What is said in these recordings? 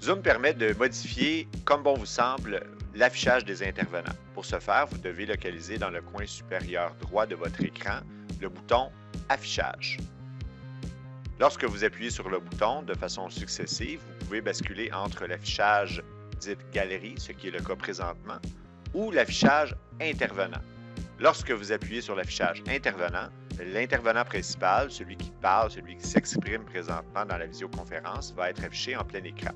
Zoom permet de modifier, comme bon vous semble, l'affichage des intervenants. Pour ce faire, vous devez localiser dans le coin supérieur droit de votre écran le bouton « Affichage ». Lorsque vous appuyez sur le bouton de façon successive, vous pouvez basculer entre l'affichage dit « Galerie », ce qui est le cas présentement, ou l'affichage « Intervenant ». Lorsque vous appuyez sur l'affichage « Intervenant », l'intervenant principal, celui qui parle, celui qui s'exprime présentement dans la visioconférence, va être affiché en plein écran.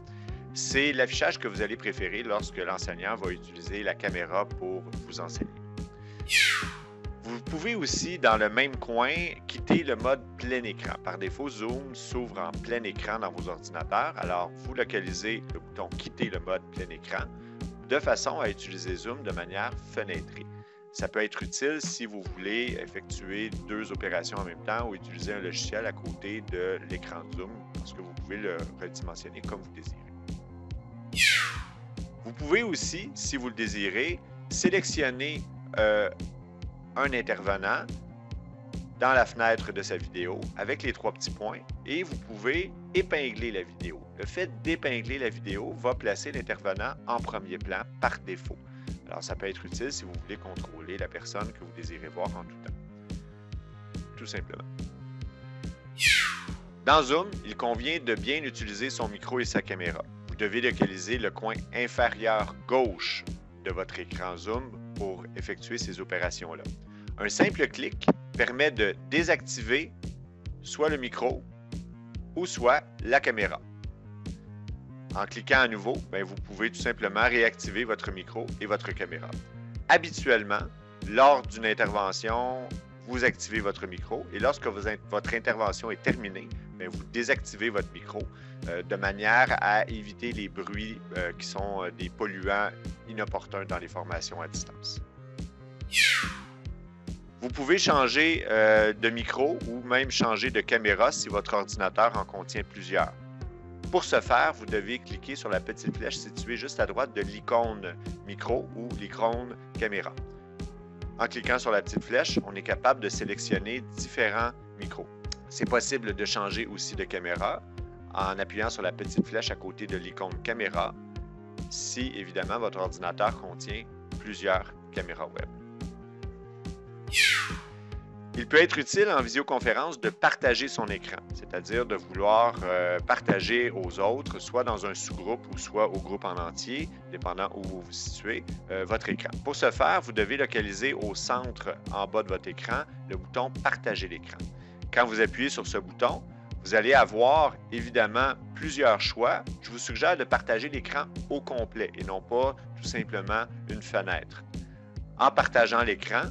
C'est l'affichage que vous allez préférer lorsque l'enseignant va utiliser la caméra pour vous enseigner. Vous pouvez aussi, dans le même coin, quitter le mode plein écran. Par défaut, Zoom s'ouvre en plein écran dans vos ordinateurs. Alors, vous localisez le bouton « Quitter le mode plein écran » de façon à utiliser Zoom de manière fenêtrée. Ça peut être utile si vous voulez effectuer deux opérations en même temps ou utiliser un logiciel à côté de l'écran Zoom parce que vous pouvez le redimensionner comme vous désirez. Vous pouvez aussi, si vous le désirez, sélectionner un intervenant dans la fenêtre de sa vidéo avec les trois petits points et vous pouvez épingler la vidéo. Le fait d'épingler la vidéo va placer l'intervenant en premier plan par défaut. Alors, ça peut être utile si vous voulez contrôler la personne que vous désirez voir en tout temps. Tout simplement. Dans Zoom, il convient de bien utiliser son micro et sa caméra. Vous devez localiser le coin inférieur gauche de votre écran Zoom pour effectuer ces opérations-là. Un simple clic permet de désactiver soit le micro ou soit la caméra. En cliquant à nouveau, vous pouvez tout simplement réactiver votre micro et votre caméra. Habituellement, lors d'une intervention, vous activez votre micro et lorsque votre intervention est terminée, vous désactivez votre micro de manière à éviter les bruits qui sont des polluants inopportuns dans les formations à distance. Vous pouvez changer de micro ou même changer de caméra si votre ordinateur en contient plusieurs. Pour ce faire, vous devez cliquer sur la petite flèche située juste à droite de l'icône micro ou l'icône caméra. En cliquant sur la petite flèche, on est capable de sélectionner différents micros. C'est possible de changer aussi de caméra en appuyant sur la petite flèche à côté de l'icône caméra si, évidemment, votre ordinateur contient plusieurs caméras web. Il peut être utile en visioconférence de partager son écran, c'est-à-dire de vouloir partager aux autres, soit dans un sous-groupe ou soit au groupe en entier, dépendant où vous vous situez, votre écran. Pour ce faire, vous devez localiser au centre en bas de votre écran le bouton « Partager l'écran ». Quand vous appuyez sur ce bouton, vous allez avoir évidemment plusieurs choix. Je vous suggère de partager l'écran au complet et non pas tout simplement une fenêtre. En partageant l'écran,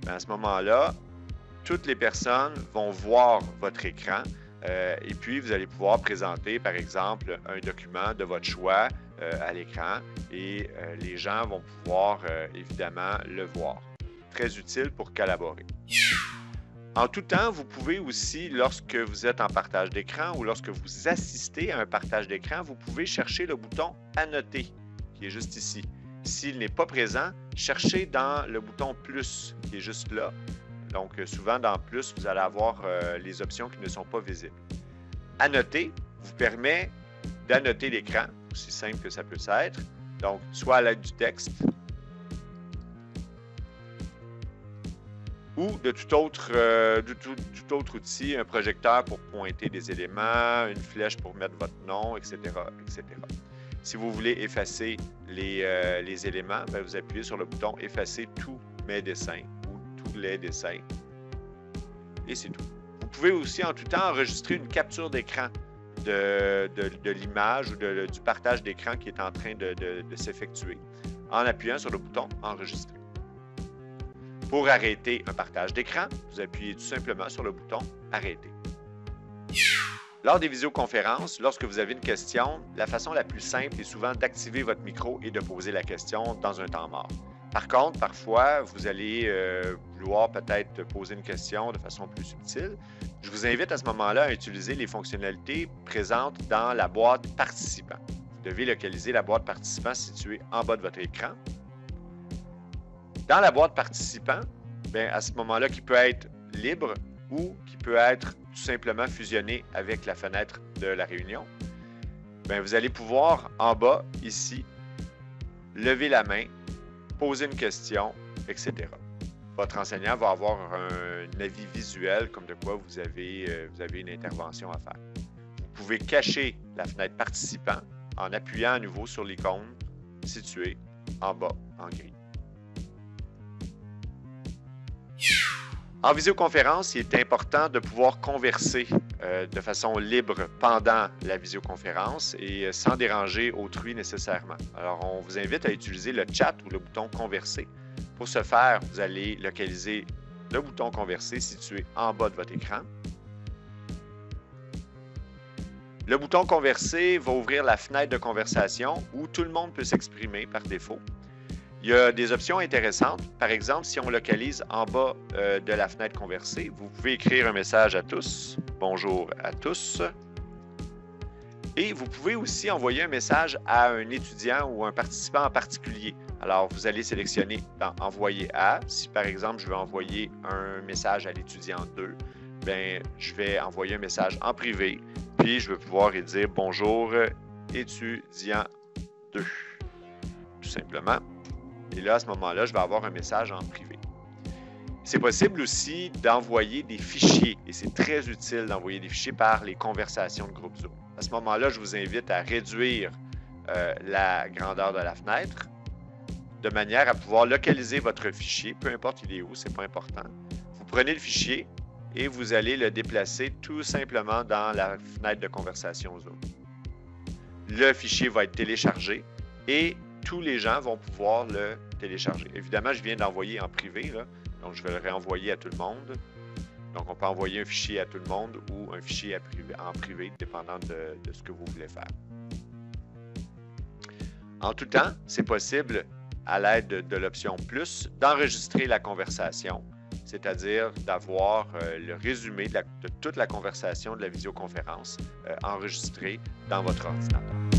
à ce moment-là, toutes les personnes vont voir votre écran et puis vous allez pouvoir présenter, par exemple, un document de votre choix à l'écran et les gens vont pouvoir évidemment le voir. Très utile pour collaborer. En tout temps, vous pouvez aussi, lorsque vous êtes en partage d'écran ou lorsque vous assistez à un partage d'écran, vous pouvez chercher le bouton « Annoter » qui est juste ici. S'il n'est pas présent, cherchez dans le bouton « Plus » qui est juste là. Donc, souvent, dans « Plus », vous allez avoir les options qui ne sont pas visibles. Annoter vous permet d'annoter l'écran, aussi simple que ça peut être. Donc, soit à l'aide du texte ou de tout autre outil, un projecteur pour pointer des éléments, une flèche pour mettre votre nom, etc., etc. Si vous voulez effacer les éléments, vous appuyez sur le bouton « Effacer tous mes dessins » ou « tous les dessins » et c'est tout. Vous pouvez aussi en tout temps enregistrer une capture d'écran de l'image ou du partage d'écran qui est en train de s'effectuer en appuyant sur le bouton « Enregistrer ». Pour arrêter un partage d'écran, vous appuyez tout simplement sur le bouton « Arrêter ». Lors des visioconférences, lorsque vous avez une question, la façon la plus simple est souvent d'activer votre micro et de poser la question dans un temps mort. Par contre, parfois, vous allez vouloir peut-être poser une question de façon plus subtile. Je vous invite à ce moment-là à utiliser les fonctionnalités présentes dans la boîte « Participants ». Vous devez localiser la boîte « Participants » située en bas de votre écran. Dans la boîte « Participants », à ce moment-là, qui peut être libre ou qui peut être tout simplement fusionné avec la fenêtre de la réunion. bien, vous allez pouvoir, en bas, ici, lever la main, poser une question, etc. Votre enseignant va avoir un avis visuel comme de quoi vous avez une intervention à faire. Vous pouvez cacher la fenêtre participant en appuyant à nouveau sur l'icône située en bas en gris. En visioconférence, il est important de pouvoir converser de façon libre pendant la visioconférence et sans déranger autrui nécessairement. Alors, on vous invite à utiliser le chat ou le bouton « Converser ». Pour ce faire, vous allez localiser le bouton « Converser » situé en bas de votre écran. Le bouton « Converser » va ouvrir la fenêtre de conversation où tout le monde peut s'exprimer par défaut. Il y a des options intéressantes. Par exemple, si on localise en bas de la fenêtre Converser, vous pouvez écrire un message à tous. Bonjour à tous. Et vous pouvez aussi envoyer un message à un étudiant ou un participant en particulier. Alors, vous allez sélectionner dans Envoyer à. Si par exemple, je veux envoyer un message à l'étudiant 2, bien, je vais envoyer un message en privé. Puis, je vais pouvoir lui dire bonjour étudiant 2. Tout simplement. Et là, à ce moment-là, je vais avoir un message en privé. C'est possible aussi d'envoyer des fichiers, et c'est très utile d'envoyer des fichiers par les conversations de groupe Zoom. À ce moment-là, je vous invite à réduire la grandeur de la fenêtre de manière à pouvoir localiser votre fichier, peu importe il est où, c'est pas important. Vous prenez le fichier et vous allez le déplacer tout simplement dans la fenêtre de conversation Zoom. Le fichier va être téléchargé et tous les gens vont pouvoir le télécharger. Évidemment, je viens d'envoyer en privé, là, donc je vais le réenvoyer à tout le monde. Donc, on peut envoyer un fichier à tout le monde ou un fichier en privé, dépendant de ce que vous voulez faire. En tout temps, c'est possible, à l'aide de l'option « Plus », d'enregistrer la conversation, c'est-à-dire d'avoir le résumé de toute la conversation de la visioconférence enregistré dans votre ordinateur.